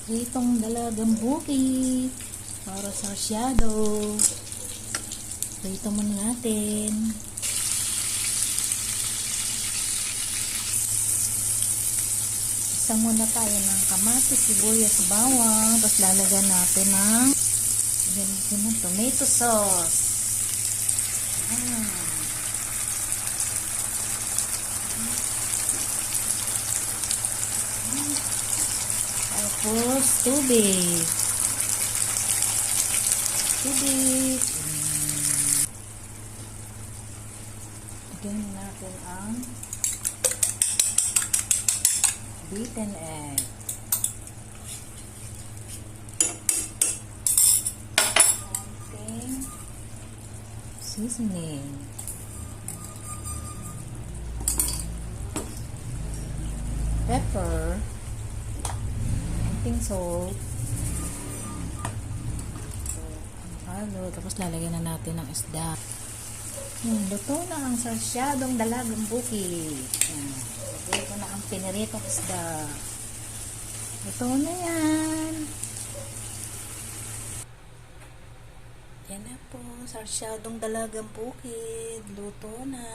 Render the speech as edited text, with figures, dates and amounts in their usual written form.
Pritong dalagang bukid para sa shadow. Prito muna natin. Isa muna tayo ng kamatis, sibuyas, bawang. Tapos lalagyan natin ng ganito na tomato sauce. Tapos tubig. Lagyan natin ang beaten egg. Konting seasoning. Pepper. Konting salt. Halo. Tapos lalagyan na natin ng isda. Luto na ang sarsyadong dalagang bukid. Lagay ko na ang piniritong isda. Luto na yan. Yan na po, sarsyadong dalagang bukid. Luto na.